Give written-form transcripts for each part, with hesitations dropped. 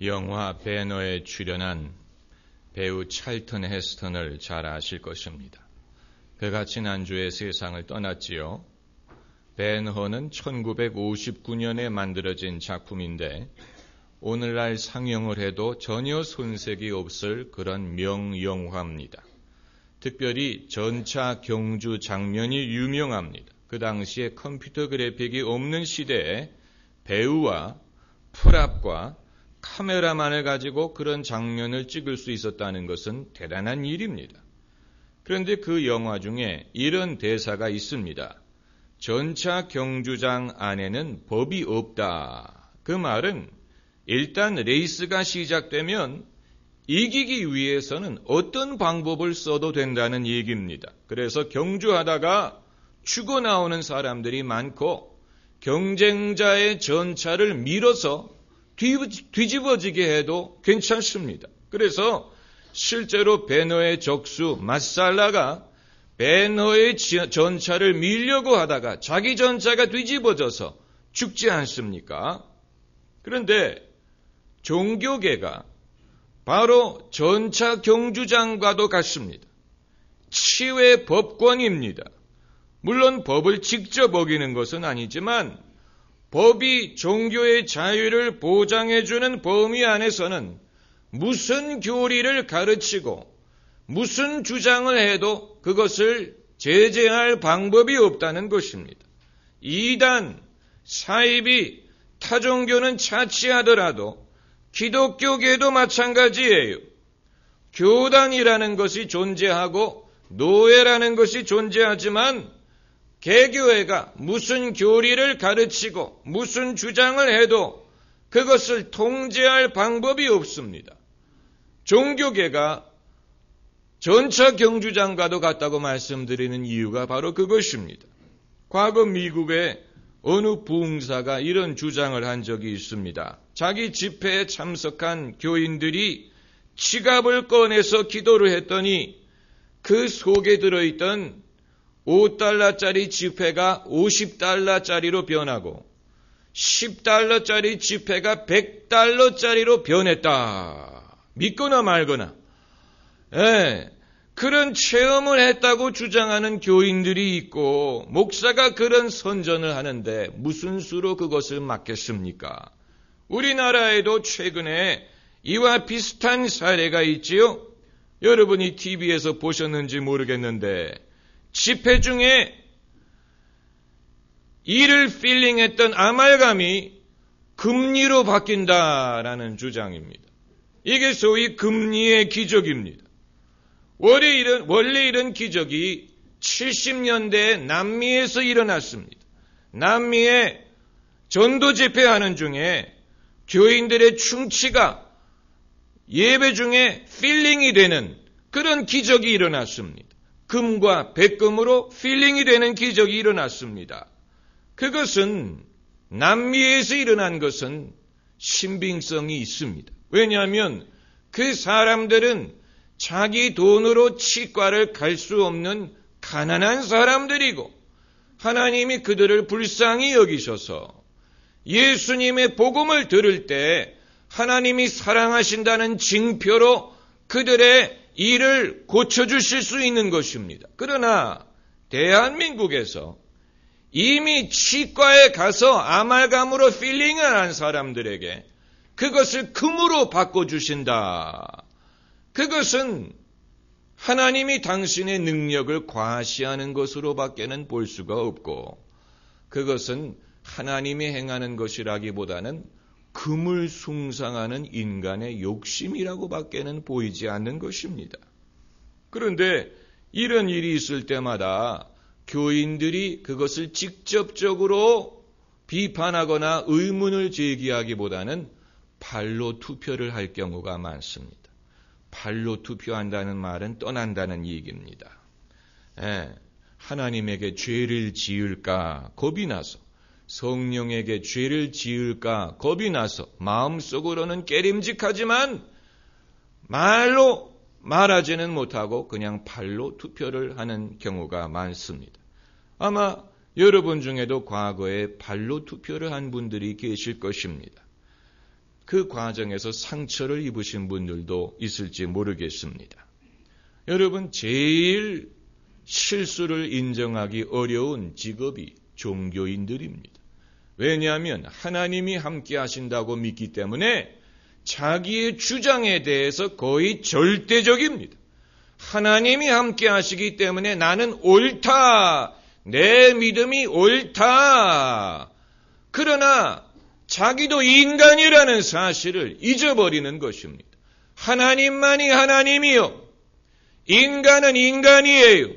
영화 배너에 출연한 배우 찰턴 헤스턴을 잘 아실 것입니다. 그가 지난주에 세상을 떠났지요. 배너는 1959년에 만들어진 작품인데 오늘날 상영을 해도 전혀 손색이 없을 그런 명영화입니다. 특별히 전차 경주 장면이 유명합니다. 그 당시에 컴퓨터 그래픽이 없는 시대에 배우와 풀압과 카메라만을 가지고 그런 장면을 찍을 수 있었다는 것은 대단한 일입니다. 그런데 그 영화 중에 이런 대사가 있습니다. 전차 경주장 안에는 법이 없다. 그 말은 일단 레이스가 시작되면 이기기 위해서는 어떤 방법을 써도 된다는 얘기입니다. 그래서 경주하다가 죽어 나오는 사람들이 많고 경쟁자의 전차를 밀어서 뒤집어지게 해도 괜찮습니다. 그래서 실제로 배너의 적수 마살라가 배너의 전차를 밀려고 하다가 자기 전차가 뒤집어져서 죽지 않습니까? 그런데 종교계가 바로 전차 경주장과도 같습니다. 치외 법권입니다. 물론 법을 직접 어기는 것은 아니지만 법이 종교의 자유를 보장해주는 범위 안에서는 무슨 교리를 가르치고 무슨 주장을 해도 그것을 제재할 방법이 없다는 것입니다. 이단, 사이비, 타종교는 차치하더라도 기독교계도 마찬가지예요. 교단이라는 것이 존재하고 노예라는 것이 존재하지만 개교회가 무슨 교리를 가르치고 무슨 주장을 해도 그것을 통제할 방법이 없습니다. 종교계가 전차 경주장과도 같다고 말씀드리는 이유가 바로 그것입니다. 과거 미국의 어느 부흥사가 이런 주장을 한 적이 있습니다. 자기 집회에 참석한 교인들이 지갑을 꺼내서 기도를 했더니 그 속에 들어있던 $5짜리 지폐가 $50짜리로 변하고 10달러짜리 지폐가 $100짜리로 변했다. 믿거나 말거나. 그런 체험을 했다고 주장하는 교인들이 있고 목사가 그런 선전을 하는데 무슨 수로 그것을 막겠습니까? 우리나라에도 최근에 이와 비슷한 사례가 있지요. 여러분이 TV에서 보셨는지 모르겠는데 집회 중에 이를 필링했던 아말감이 금리로 바뀐다라는 주장입니다. 이게 소위 금리의 기적입니다. 원래 이런 기적이 70년대에 남미에서 일어났습니다. 남미에 전도 집회하는 중에 교인들의 충치가 예배 중에 필링이 되는 그런 기적이 일어났습니다. 금과 백금으로 필링이 되는 기적이 일어났습니다. 그것은 남미에서 일어난 것은 신빙성이 있습니다. 왜냐하면 그 사람들은 자기 돈으로 치과를 갈 수 없는 가난한 사람들이고 하나님이 그들을 불쌍히 여기셔서 예수님의 복음을 들을 때 하나님이 사랑하신다는 징표로 그들의 일을 고쳐주실 수 있는 것입니다. 그러나 대한민국에서 이미 치과에 가서 아말감으로 필링을 한 사람들에게 그것을 금으로 바꿔주신다. 그것은 하나님이 당신의 능력을 과시하는 것으로밖에는 볼 수가 없고 그것은 하나님이 행하는 것이라기보다는 금을 숭상하는 인간의 욕심이라고 밖에는 보이지 않는 것입니다. 그런데 이런 일이 있을 때마다 교인들이 그것을 직접적으로 비판하거나 의문을 제기하기보다는 발로 투표를 할 경우가 많습니다. 발로 투표한다는 말은 떠난다는 얘기입니다. 하나님에게 죄를 지을까 겁이 나서 성령에게 죄를 지을까 겁이 나서 마음속으로는 깨림직하지만 말로 말하지는 못하고 그냥 발로 투표를 하는 경우가 많습니다. 아마 여러분 중에도 과거에 발로 투표를 한 분들이 계실 것입니다. 그 과정에서 상처를 입으신 분들도 있을지 모르겠습니다. 여러분, 제일 실수를 인정하기 어려운 직업이 종교인들입니다. 왜냐하면 하나님이 함께 하신다고 믿기 때문에 자기의 주장에 대해서 거의 절대적입니다. 하나님이 함께 하시기 때문에 나는 옳다. 내 믿음이 옳다. 그러나 자기도 인간이라는 사실을 잊어버리는 것입니다. 하나님만이 하나님이요. 인간은 인간이에요.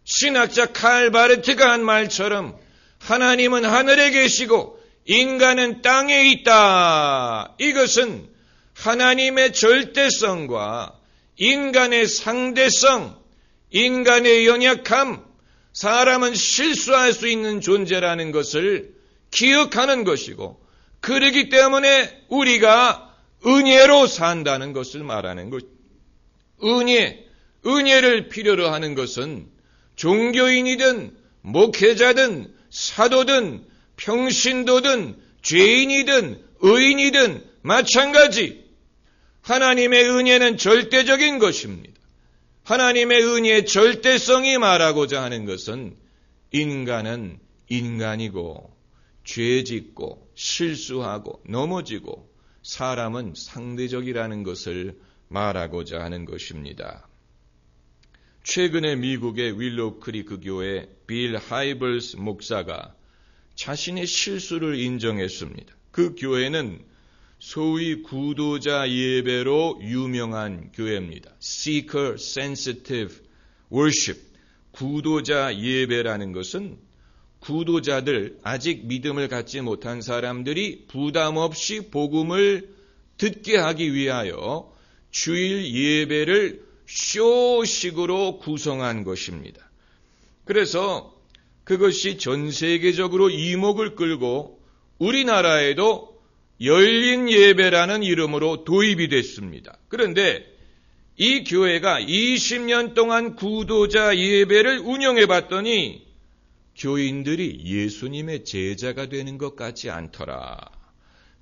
신학자 칼 바르트가 한 말처럼 하나님은 하늘에 계시고 인간은 땅에 있다. 이것은 하나님의 절대성과 인간의 상대성, 인간의 연약함, 사람은 실수할 수 있는 존재라는 것을 기억하는 것이고, 그러기 때문에 우리가 은혜로 산다는 것을 말하는 것. 은혜를 필요로 하는 것은 종교인이든 목회자든 사도든 평신도든 죄인이든 의인이든 마찬가지. 하나님의 은혜는 절대적인 것입니다. 하나님의 은혜의 절대성이 말하고자 하는 것은 인간은 인간이고 죄짓고 실수하고 넘어지고 사람은 상대적이라는 것을 말하고자 하는 것입니다. 최근에 미국의 윌로우 크리크 교회 빌 하이벌스 목사가 자신의 실수를 인정했습니다. 그 교회는 소위 구도자 예배로 유명한 교회입니다. Seeker Sensitive Worship. 구도자 예배라는 것은 구도자들, 아직 믿음을 갖지 못한 사람들이 부담 없이 복음을 듣게 하기 위하여 주일 예배를 쇼식으로 구성한 것입니다. 그래서 그것이 전 세계적으로 이목을 끌고 우리나라에도 열린 예배라는 이름으로 도입이 됐습니다. 그런데 이 교회가 20년 동안 구도자 예배를 운영해 봤더니 교인들이 예수님의 제자가 되는 것 같지 않더라.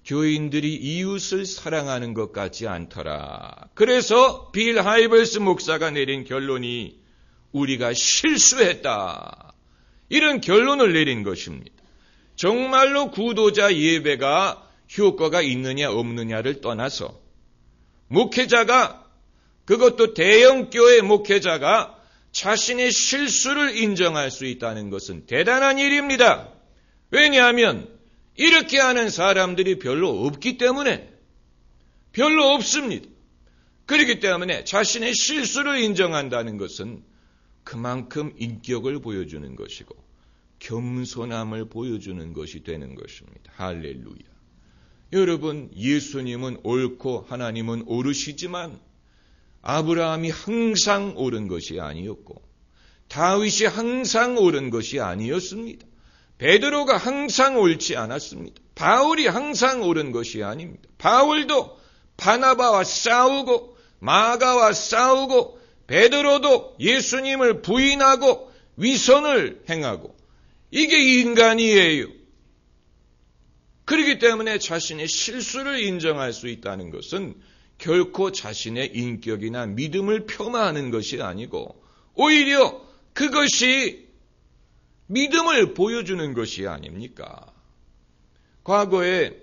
교인들이 이웃을 사랑하는 것 같지 않더라. 그래서 빌 하이벌스 목사가 내린 결론이 우리가 실수했다. 이런 결론을 내린 것입니다. 정말로 구도자 예배가 효과가 있느냐 없느냐를 떠나서 목회자가, 그것도 대형교회 목회자가 자신의 실수를 인정할 수 있다는 것은 대단한 일입니다. 왜냐하면 이렇게 하는 사람들이 별로 없기 때문에, 별로 없습니다. 그렇기 때문에 자신의 실수를 인정한다는 것은 그만큼 인격을 보여주는 것이고 겸손함을 보여주는 것이 되는 것입니다. 할렐루야. 여러분, 예수님은 옳고 하나님은 옳으시지만 아브라함이 항상 옳은 것이 아니었고 다윗이 항상 옳은 것이 아니었습니다. 베드로가 항상 옳지 않았습니다. 바울이 항상 옳은 것이 아닙니다. 바울도 바나바와 싸우고 마가와 싸우고 베드로도 예수님을 부인하고 위선을 행하고 이게 인간이에요. 그렇기 때문에 자신의 실수를 인정할 수 있다는 것은 결코 자신의 인격이나 믿음을 폄하하는 것이 아니고 오히려 그것이 믿음을 보여주는 것이 아닙니까? 과거에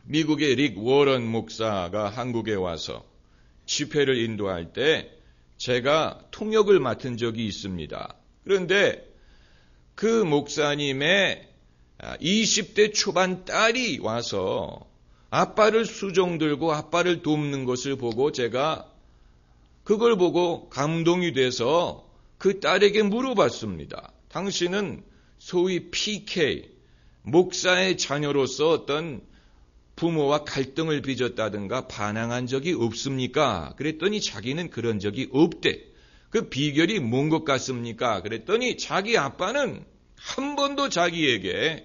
미국의 릭 워런 목사가 한국에 와서 집회를 인도할 때 제가 통역을 맡은 적이 있습니다. 그런데 그 목사님의 20대 초반 딸이 와서 아빠를 수종 들고 아빠를 돕는 것을 보고 제가 그걸 보고 감동이 돼서 그 딸에게 물어봤습니다. 당신은 소위 PK, 목사의 자녀로서 어떤 부모와 갈등을 빚었다든가 반항한 적이 없습니까? 그랬더니 자기는 그런 적이 없대. 그 비결이 뭔 것 같습니까? 그랬더니 자기 아빠는 한 번도 자기에게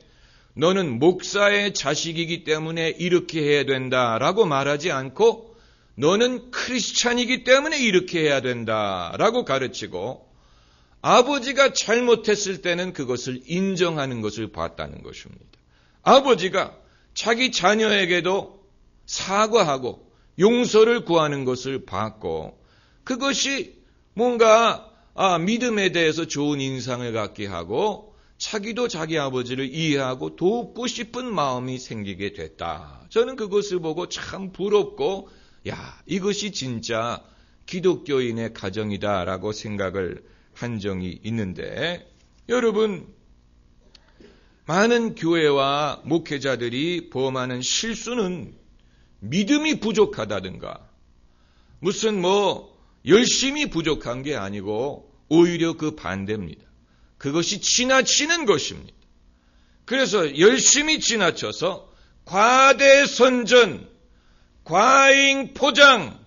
너는 목사의 자식이기 때문에 이렇게 해야 된다라고 말하지 않고 너는 크리스찬이기 때문에 이렇게 해야 된다라고 가르치고 아버지가 잘못했을 때는 그것을 인정하는 것을 봤다는 것입니다. 아버지가 자기 자녀에게도 사과하고 용서를 구하는 것을 봤고, 그것이 뭔가 믿음에 대해서 좋은 인상을 갖게 하고 자기도 자기 아버지를 이해하고 돕고 싶은 마음이 생기게 됐다. 저는 그것을 보고 참 부럽고, 이것이 진짜 기독교인의 가정이다라고 생각을 한 적이 있는데, 여러분, 많은 교회와 목회자들이 범하는 실수는 믿음이 부족하다든가 무슨 열심히 부족한 게 아니고 오히려 그 반대입니다. 그것이 지나치는 것입니다. 그래서 열심히 지나쳐서 과대 선전, 과잉 포장,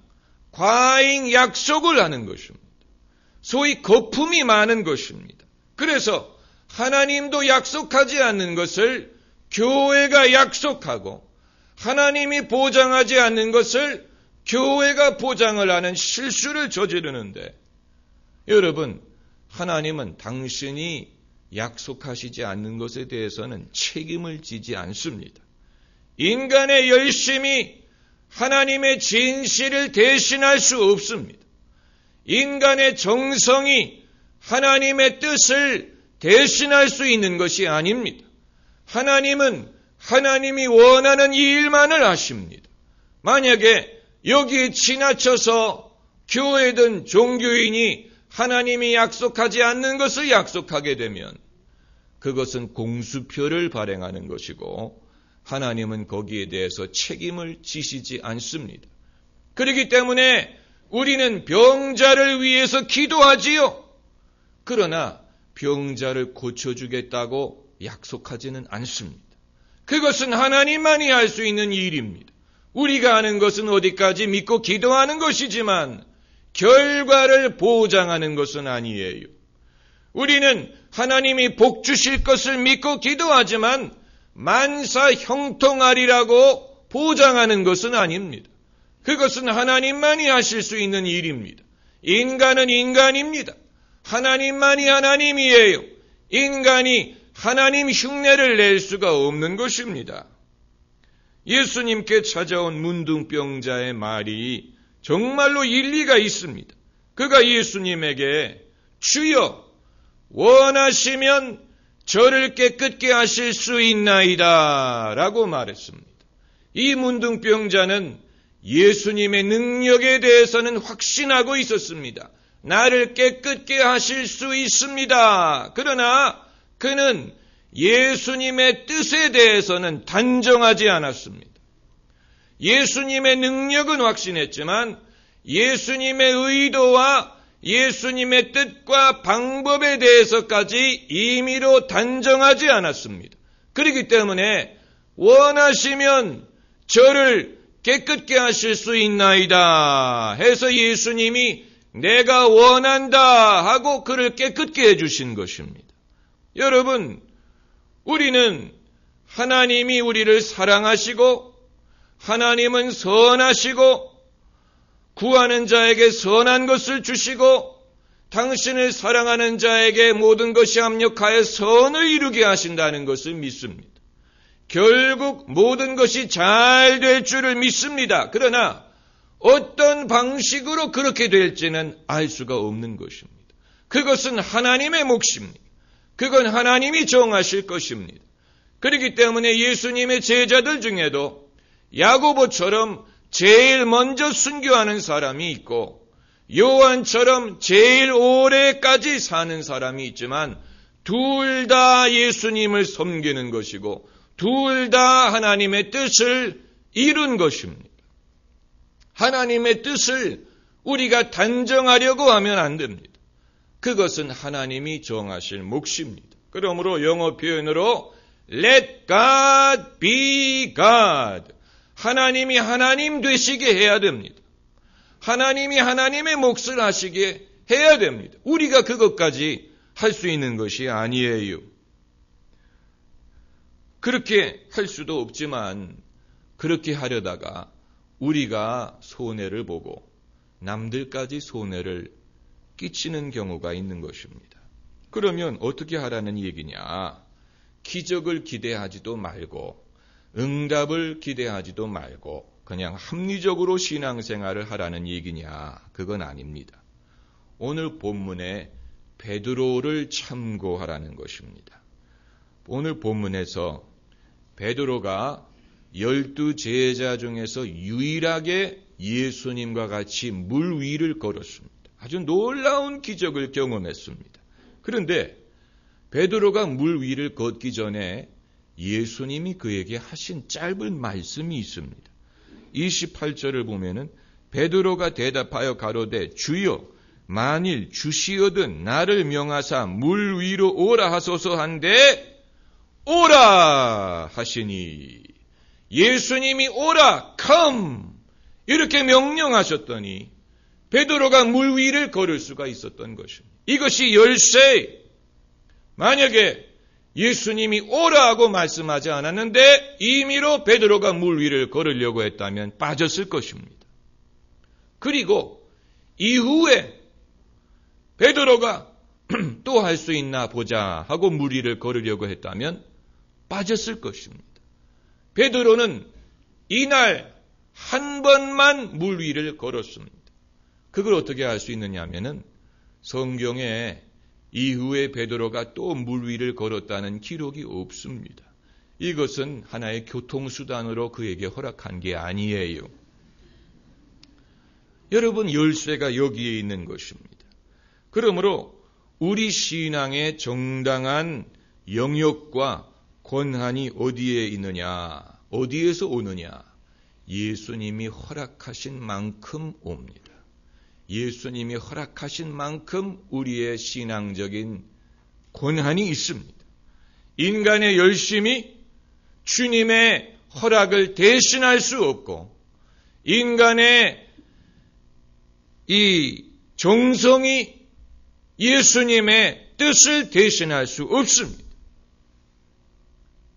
과잉 약속을 하는 것입니다. 소위 거품이 많은 것입니다. 그래서 하나님도 약속하지 않는 것을 교회가 약속하고 하나님이 보장하지 않는 것을 교회가 보장을 하는 실수를 저지르는데, 여러분, 하나님은 당신이 약속하시지 않는 것에 대해서는 책임을 지지 않습니다. 인간의 열심이 하나님의 진실을 대신할 수 없습니다. 인간의 정성이 하나님의 뜻을 대신할 수 있는 것이 아닙니다. 하나님은 하나님이 원하는 이 일만을 하십니다. 만약에 여기에 지나쳐서 교회든 종교인이 하나님이 약속하지 않는 것을 약속하게 되면 그것은 공수표를 발행하는 것이고 하나님은 거기에 대해서 책임을 지시지 않습니다. 그렇기 때문에 우리는 병자를 위해서 기도하지요. 그러나 병자를 고쳐주겠다고 약속하지는 않습니다. 그것은 하나님만이 할 수 있는 일입니다. 우리가 하는 것은 어디까지 믿고 기도하는 것이지만 결과를 보장하는 것은 아니에요. 우리는 하나님이 복 주실 것을 믿고 기도하지만 만사 형통하리라고 보장하는 것은 아닙니다. 그것은 하나님만이 하실 수 있는 일입니다. 인간은 인간입니다. 하나님만이 하나님이에요. 인간이 하나님 흉내를 낼 수가 없는 것입니다. 예수님께 찾아온 문둥병자의 말이 정말로 일리가 있습니다. 그가 예수님에게 주여 원하시면 저를 깨끗게 하실 수 있나이다 라고 말했습니다. 이 문둥병자는 예수님의 능력에 대해서는 확신하고 있었습니다. 나를 깨끗게 하실 수 있습니다. 그러나 그는 예수님의 뜻에 대해서는 단정하지 않았습니다. 예수님의 능력은 확신했지만 예수님의 의도와 예수님의 뜻과 방법에 대해서까지 임의로 단정하지 않았습니다. 그렇기 때문에 원하시면 저를 깨끗게 하실 수 있나이다 해서 예수님이 내가 원한다 하고 그를 깨끗게 해주신 것입니다. 여러분, 우리는 하나님이 우리를 사랑하시고 하나님은 선하시고 구하는 자에게 선한 것을 주시고 당신을 사랑하는 자에게 모든 것이 합력하여 선을 이루게 하신다는 것을 믿습니다. 결국 모든 것이 잘 될 줄을 믿습니다. 그러나 어떤 방식으로 그렇게 될지는 알 수가 없는 것입니다. 그것은 하나님의 몫입니다. 그건 하나님이 정하실 것입니다. 그렇기 때문에 예수님의 제자들 중에도 야고보처럼 제일 먼저 순교하는 사람이 있고 요한처럼 제일 오래까지 사는 사람이 있지만 둘 다 예수님을 섬기는 것이고 둘 다 하나님의 뜻을 이룬 것입니다. 하나님의 뜻을 우리가 단정하려고 하면 안 됩니다. 그것은 하나님이 정하실 몫입니다. 그러므로 영어 표현으로 Let God be God. 하나님이 하나님 되시게 해야 됩니다. 하나님이 하나님의 몫을 하시게 해야 됩니다. 우리가 그것까지 할 수 있는 것이 아니에요. 그렇게 할 수도 없지만 그렇게 하려다가 우리가 손해를 보고 남들까지 손해를 끼치는 경우가 있는 것입니다. 그러면 어떻게 하라는 얘기냐? 기적을 기대하지도 말고 응답을 기대하지도 말고 그냥 합리적으로 신앙생활을 하라는 얘기냐? 그건 아닙니다. 오늘 본문에 베드로를 참고하라는 것입니다. 오늘 본문에서 베드로가 12 제자 중에서 유일하게 예수님과 같이 물 위를 걸었습니다. 아주 놀라운 기적을 경험했습니다. 그런데 베드로가 물 위를 걷기 전에 예수님이 그에게 하신 짧은 말씀이 있습니다. 28절을 보면은 베드로가 대답하여 가로되 주여 만일 주시거든 나를 명하사 물 위로 오라 하소서 한데 오라 하시니 예수님이 오라 come 이렇게 명령하셨더니 베드로가 물 위를 걸을 수가 있었던 것입니다. 이것이 열쇠. 만약에 예수님이 오라고 말씀하지 않았는데 임의로 베드로가 물 위를 걸으려고 했다면 빠졌을 것입니다. 그리고 이후에 베드로가 또 할 수 있나 보자 하고 물 위를 걸으려고 했다면 빠졌을 것입니다. 베드로는 이날 한 번만 물 위를 걸었습니다. 그걸 어떻게 알 수 있느냐 하면은 성경에 이후에 베드로가 또 물 위를 걸었다는 기록이 없습니다. 이것은 하나의 교통수단으로 그에게 허락한 게 아니에요. 여러분, 열쇠가 여기에 있는 것입니다. 그러므로 우리 신앙의 정당한 영역과 권한이 어디에 있느냐, 어디에서 오느냐? 예수님이 허락하신 만큼 옵니다. 예수님이 허락하신 만큼 우리의 신앙적인 권한이 있습니다. 인간의 열심이 주님의 허락을 대신할 수 없고 인간의 이 정성이 예수님의 뜻을 대신할 수 없습니다.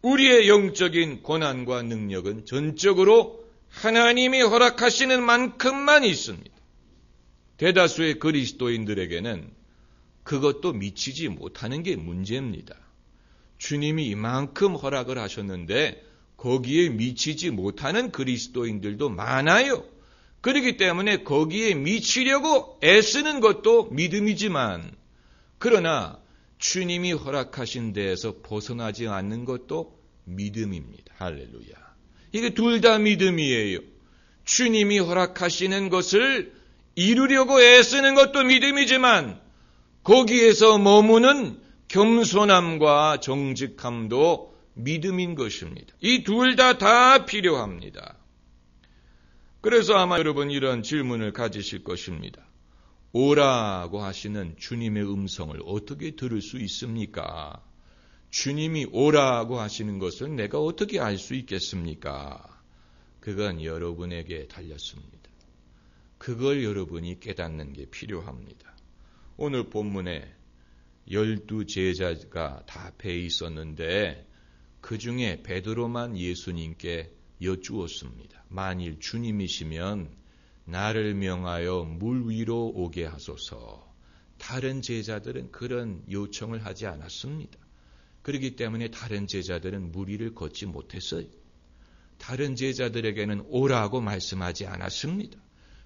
우리의 영적인 권한과 능력은 전적으로 하나님이 허락하시는 만큼만 있습니다. 대다수의 그리스도인들에게는 그것도 미치지 못하는 게 문제입니다. 주님이 이만큼 허락을 하셨는데 거기에 미치지 못하는 그리스도인들도 많아요. 그렇기 때문에 거기에 미치려고 애쓰는 것도 믿음이지만 그러나 주님이 허락하신 데에서 벗어나지 않는 것도 믿음입니다. 할렐루야. 이게 둘 다 믿음이에요. 주님이 허락하시는 것을 이루려고 애쓰는 것도 믿음이지만 거기에서 머무는 겸손함과 정직함도 믿음인 것입니다. 이 둘 다 필요합니다. 그래서 아마 여러분 이런 질문을 가지실 것입니다. 오라고 하시는 주님의 음성을 어떻게 들을 수 있습니까? 주님이 오라고 하시는 것을 내가 어떻게 알 수 있겠습니까? 그건 여러분에게 달렸습니다. 그걸 여러분이 깨닫는 게 필요합니다. 오늘 본문에 12 제자가 다 배에 있었는데 그 중에 베드로만 예수님께 여쭈었습니다. 만일 주님이시면 나를 명하여 물 위로 오게 하소서. 다른 제자들은 그런 요청을 하지 않았습니다. 그렇기 때문에 다른 제자들은 물 위를 걷지 못했어요. 다른 제자들에게는 오라고 말씀하지 않았습니다.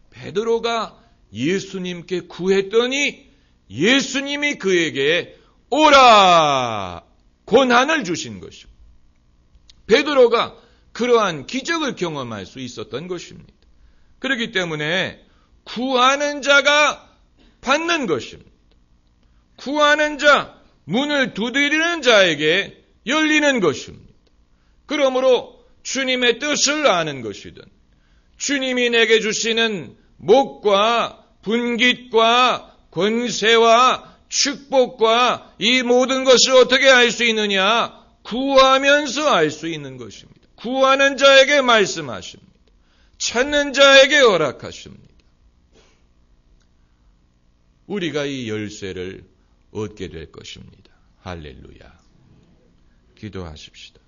베드로가 예수님께 구했더니 예수님이 그에게 오라 권한을 주신 것입니다. 베드로가 그러한 기적을 경험할 수 있었던 것입니다. 그렇기 때문에 구하는 자가 받는 것입니다. 구하는 자, 문을 두드리는 자에게 열리는 것입니다. 그러므로 주님의 뜻을 아는 것이든 주님이 내게 주시는 목과 분깃과 권세와 축복과 이 모든 것을 어떻게 알 수 있느냐? 구하면서 알 수 있는 것입니다. 구하는 자에게 말씀하십니다. 찾는 자에게 허락하십니다. 우리가 이 열쇠를 얻게 될 것입니다. 할렐루야. 기도하십시다.